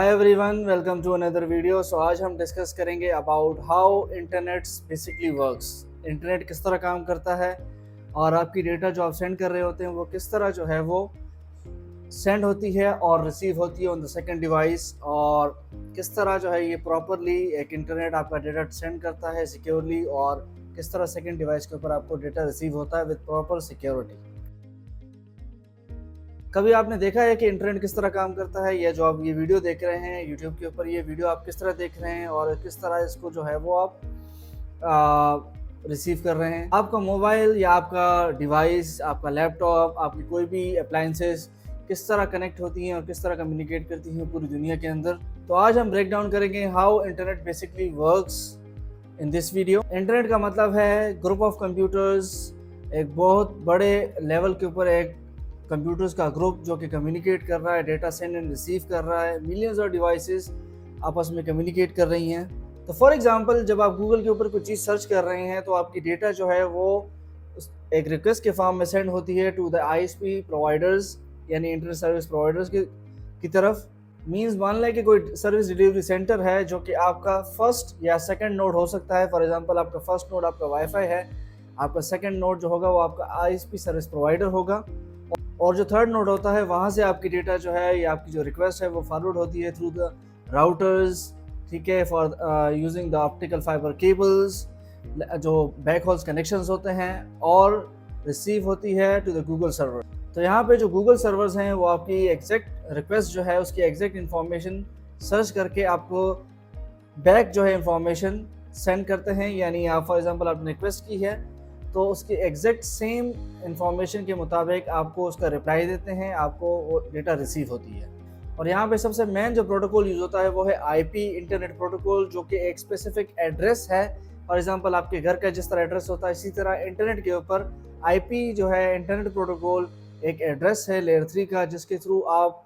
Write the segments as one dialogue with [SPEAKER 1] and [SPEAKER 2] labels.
[SPEAKER 1] Hi everyone, welcome to another video. So आज हम discuss करेंगे about how internet basically works. Internet किस तरह काम करता है और आपकी डेटा जो आप सेंड कर रहे होते हैं वो किस तरह जो है वो सेंड होती है और रिसीव होती है ऑन द सेकंड डिवाइस, और किस तरह जो है ये प्रॉपरली एक इंटरनेट आपका डेटा सेंड करता है सिक्योरली, और किस तरह सेकंड डिवाइस के ऊपर आपको डेटा रिसीव होता है विद प्रॉपर सिक्योरिटी। कभी आपने देखा है कि इंटरनेट किस तरह काम करता है, या जो आप ये वीडियो देख रहे हैं यूट्यूब के ऊपर, ये वीडियो आप किस तरह देख रहे हैं और किस तरह इसको जो है वो आप रिसीव कर रहे हैं। आपका मोबाइल या आपका डिवाइस, आपका लैपटॉप, आपकी कोई भी अप्लायंसेस किस तरह कनेक्ट होती हैं और किस तरह कम्युनिकेट करती हैं पूरी दुनिया के अंदर। तो आज हम ब्रेक डाउन करेंगे how internet basically works in this video. Internet का मतलब है ग्रुप ऑफ कंप्यूटर्स, एक बहुत बड़े लेवल के ऊपर एक कंप्यूटर्स का ग्रुप जो कि कम्युनिकेट कर रहा है, डेटा सेंड एंड रिसीव कर रहा है। मिलियंस ऑफ डिवाइसेस आपस में कम्युनिकेट कर रही हैं। तो फॉर एग्जांपल, जब आप गूगल के ऊपर कोई चीज़ सर्च कर रहे हैं तो आपकी डेटा जो है वो एक रिक्वेस्ट के फॉर्म में सेंड होती है टू द आईएसपी प्रोवाइडर्स, यानी इंटरनेट सर्विस प्रोवाइडर्स की तरफ। मींस मान लें कि कोई सर्विस डिलीवरी सेंटर है जो कि आपका फर्स्ट या सेकंड नोड हो सकता है। फॉर एग्जांपल, आपका फर्स्ट नोड आपका वाईफाई है, आपका सेकंड नोड जो होगा वो आपका आईएसपी सर्विस प्रोवाइडर होगा, और जो थर्ड नोड होता है वहाँ से आपकी डेटा जो है या आपकी जो रिक्वेस्ट है वो फॉरवर्ड होती है थ्रू द राउटर्स, ठीक है, for using the optical fibre cables, जो बैक हॉल्स कनेक्शंस होते हैं, और रिसीव होती है टू द गूगल सर्वर। तो यहाँ पे जो गूगल सर्वर्स हैं वो आपकी एग्जैक्ट रिक्वेस्ट जो है उसकी एग्जैक्ट इन्फॉर्मेशन सर्च करके आपको बैक जो है इंफॉर्मेशन सेंड करते हैं। यानी आप फॉर एग्जांपल आपने रिक्वेस्ट की है तो उसकी एग्जैक्ट सेम इंफॉर्मेशन के मुताबिक आपको उसका रिप्लाई देते हैं, आपको वो डेटा रिसीव होती है। और यहाँ पे सबसे मेन जो प्रोटोकॉल यूज़ होता है वो है आईपी इंटरनेट प्रोटोकॉल, जो कि एक स्पेसिफिक एड्रेस है। फॉर एग्जांपल, आपके घर का जिस तरह एड्रेस होता है इसी तरह इंटरनेट के ऊपर आईपी जो है इंटरनेट प्रोटोकॉल एक एड्रेस है लेयर 3 का, जिसके थ्रू आप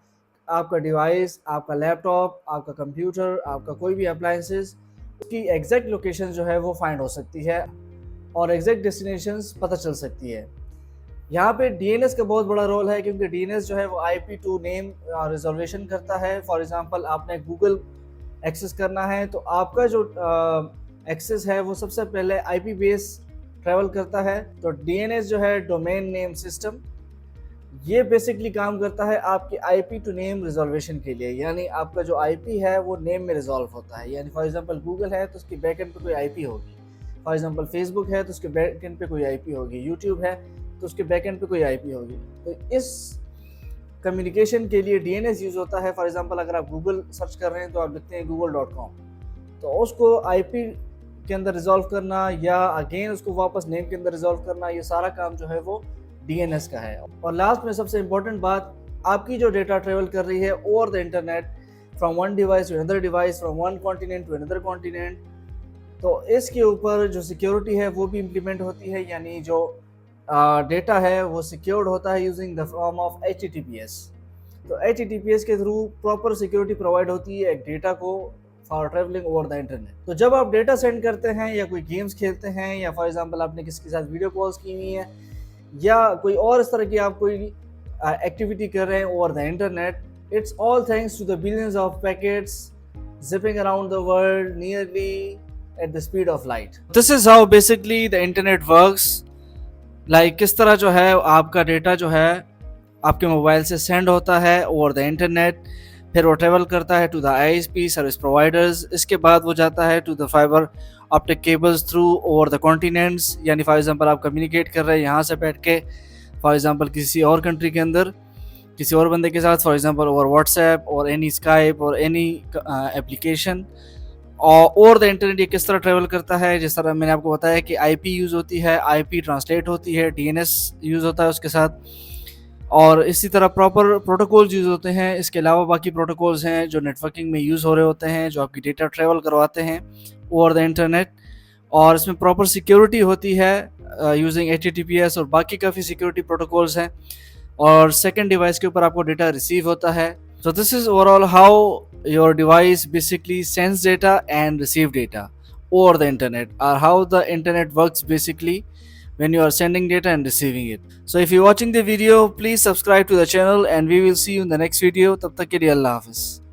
[SPEAKER 1] आपका डिवाइस, आपका लैपटॉप, आपका कंप्यूटर, आपका कोई भी अप्लायंसेस, उसकी एग्जैक्ट लोकेशन जो है वो फाइंड हो सकती है और एग्जैक्ट डेस्टिनेशंस पता चल सकती है। यहाँ पे डीएनएस का बहुत बड़ा रोल है, क्योंकि डीएनएस जो है वो आईपी टू नेम रिजर्वेशन करता है। फॉर एग्जांपल, आपने गूगल एक्सेस करना है तो आपका जो एक्सेस है वो सबसे पहले आईपी बेस ट्रैवल करता है। तो डीएनएस जो है डोमेन नेम सिस्टम, ये बेसिकली काम करता है आपकी आईपी टू नेम रिजॉल्वेशन के लिए। यानी आपका जो आईपी है वो नेम में रिजॉल्व होता है। यानी फॉर एग्जांपल गूगल है तो उसकी बैकएंड पे कोई आईपी होगी, फॉर एग्जांपल फेसबुक है तो उसके बैकएंड पे कोई आईपी होगी, यूट्यूब है तो उसके बैकएंड पे कोई आईपी होगी। तो इस कम्युनिकेशन के लिए डीएनएस यूज़ होता है। फॉर एग्जांपल, अगर आप गूगल सर्च कर रहे हैं तो आप लिखते हैं google.com, तो उसको आईपी के अंदर रिजॉल्व करना या अगेन उसको वापस नेम के अंदर रिजॉल्व करना, ये सारा काम जो है वो डीएनएस का है। और लास्ट में सबसे इंपॉर्टेंट बात, आपकी जो डेटा ट्रेवल कर रही है over the internet from one device to another device, from one continent to another continent, तो इसके ऊपर जो सिक्योरिटी है वो भी इम्प्लीमेंट होती है। यानी जो डेटा है वो सिक्योर्ड होता है using the form of HTTPS। तो HTTPS के थ्रू प्रॉपर सिक्योरिटी प्रोवाइड होती है एक डेटा को for travelling over the internet. तो जब आप डेटा सेंड करते हैं या कोई गेम्स खेलते हैं, या फॉर एग्जांपल आपने किसी के साथ वीडियो कॉल्स की हुई है, या कोई और इस तरह की आप कोई एक्टिविटी कर रहे हैं over the internet, it's all thanks to the billions of packets zipping around the world nearly at the speed of light. This is how basically the internet works. Like किस तरह जो है आपका डेटा जो है आपके मोबाइल से send होता है ओवर द इंटरनेट, फिर वो ट्रेवल करता है to the ISP service providers, इसके बाद वो जाता है to the fibre optic cables through over the continents. यानी फॉर एग्जांपल, आप कम्युनिकेट कर रहे हैं यहाँ से बैठ के फॉर एग्जांपल किसी और कंट्री के अंदर किसी और बंदे के साथ, फॉर एग्जांपल ओवर व्हाट्सएप और एनी स्काइप और एनी एप्लीकेशन, और ओवर द इंटरनेट ये किस तरह ट्रेवल करता है। जिस तरह मैंने आपको बताया कि आईपी यूज़ होती है, आईपी ट्रांसलेट होती है, डीएनएस यूज़ होता है उसके साथ, और इसी तरह प्रॉपर प्रोटोकॉल्स यूज़ होते हैं। इसके अलावा बाकी प्रोटोकॉल्स हैं जो नेटवर्किंग में यूज़ हो रहे होते हैं, जो आपकी डेटा ट्रेवल करवाते हैं ओवर द इंटरनेट, और इसमें प्रॉपर सिक्योरिटी होती है यूजिंग HTTPS, और बाकी काफ़ी सिक्योरिटी प्रोटोकॉल्स हैं, और सेकंड डिवाइस के ऊपर आपको डेटा रिसीव होता है। So this is overall how your device basically sends data and receive data over the internet, or how the internet works basically when you are sending data and receiving it. So if you're watching the video, please subscribe to the channel and we will see you in the next video. तब तक के लिए अल्लाह हाफिज़।